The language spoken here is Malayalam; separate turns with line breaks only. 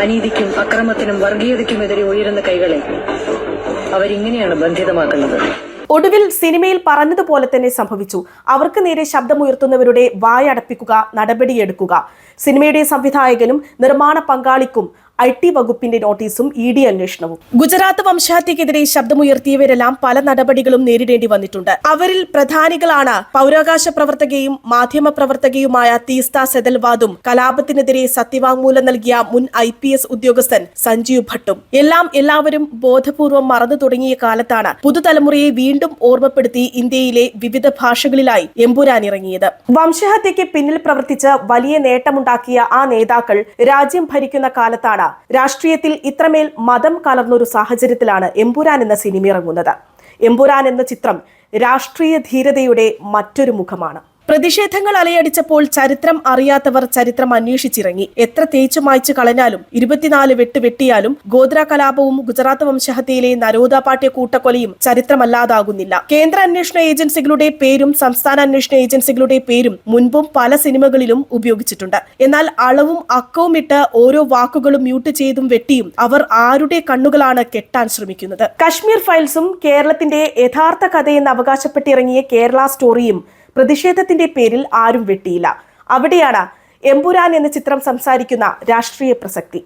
അനീതിക്കും അക്രമത്തിനും വർഗീയതയ്ക്കുമെതിരെ ഉയരുന്ന കൈകളെ അവരിങ്ങനെയാണ് ബന്ധിതമാക്കുന്നത്.
ഒടുവിൽ സിനിമയിൽ പറഞ്ഞതുപോലെ തന്നെ സംഭവിച്ചു. അവർക്ക് നേരെ ശബ്ദമുയർത്തുന്നവരുടെ വായടപ്പിക്കുക, നടപടിയെടുക്കുക. സിനിമയുടെ സംവിധായകനും നിർമ്മാണ പങ്കാളിക്കും IT വകുപ്പിന്റെ നോട്ടീസും ED അന്വേഷണവും. ഗുജറാത്ത് വംശഹത്യക്കെതിരെ ശബ്ദമുയർത്തിയവരെല്ലാം പല നടപടികളും നേരിടേണ്ടി വന്നിട്ടുണ്ട്. അവരിൽ പ്രധാനികളാണ് പൗരാകാശ പ്രവർത്തകയും മാധ്യമ പ്രവർത്തകയുമായ തീസ്ത സെതൽവാദും കലാപത്തിനെതിരെ സത്യവാങ്മൂലം നൽകിയ മുൻ IPS ഉദ്യോഗസ്ഥൻ സഞ്ജീവ് ഭട്ടും. എല്ലാവരും ബോധപൂർവം മറന്നു തുടങ്ങിയ കാലത്താണ് പുതുതലമുറയെ വീണ്ടും ഓർമ്മപ്പെടുത്തി ഇന്ത്യയിലെ വിവിധ ഭാഷകളിലായി എമ്പുരാൻ ഇറങ്ങിയത്. വംശഹത്യയ്ക്ക് പിന്നിൽ പ്രവർത്തിച്ച് വലിയ നേട്ടമുണ്ടാക്കിയ ആ നേതാക്കൾ രാജ്യം ഭരിക്കുന്ന കാലത്താണ് രാഷ്ട്രീയത്തിൽ ഇത്രമേൽ മതം കലർന്നൊരു സാഹചര്യത്തിലാണ് എമ്പുരാൻ എന്ന സിനിമ ഇറങ്ങുന്നത്. എമ്പുരാൻ എന്ന ചിത്രം രാഷ്ട്രീയ ധീരതയുടെ മറ്റൊരു മുഖമാണ്. പ്രതിഷേധങ്ങൾ അലയടിച്ചപ്പോൾ ചരിത്രം അറിയാത്തവർ ചരിത്രം അന്വേഷിച്ചിറങ്ങി. എത്ര തേച്ചു മായ്ച്ചു കളഞ്ഞാലും 24 വെട്ട് വെട്ടിയാലും ഗോദ്ര കലാപവും ഗുജറാത്ത് വംശഹത്യയിലെ നരോദ പാട്യ കൂട്ടക്കൊലയും ചരിത്രമല്ലാതാകുന്നില്ല. കേന്ദ്ര അന്വേഷണ ഏജൻസികളുടെ പേരും സംസ്ഥാന അന്വേഷണ ഏജൻസികളുടെ പേരും മുൻപും പല സിനിമകളിലും ഉപയോഗിച്ചിട്ടുണ്ട്. എന്നാൽ അളവും അക്കവും ഇട്ട് ഓരോ വാക്കുകളും മ്യൂട്ട് ചെയ്തും വെട്ടിയും അവർ ആരുടെ കണ്ണുകളാണ് കെട്ടാൻ ശ്രമിക്കുന്നത്? കശ്മീർ ഫയൽസും കേരളത്തിന്റെ യഥാർത്ഥ കഥയെന്ന് അവകാശപ്പെട്ടിറങ്ങിയ കേരള സ്റ്റോറിയും പ്രതിഷേധത്തിന്റെ പേരിൽ ആരും വെട്ടിയില്ല. അവിടെയാണ് എമ്പുരാൻ എന്ന ചിത്രം സംസാരിക്കുന്ന രാഷ്ട്രീയ പ്രസക്തി.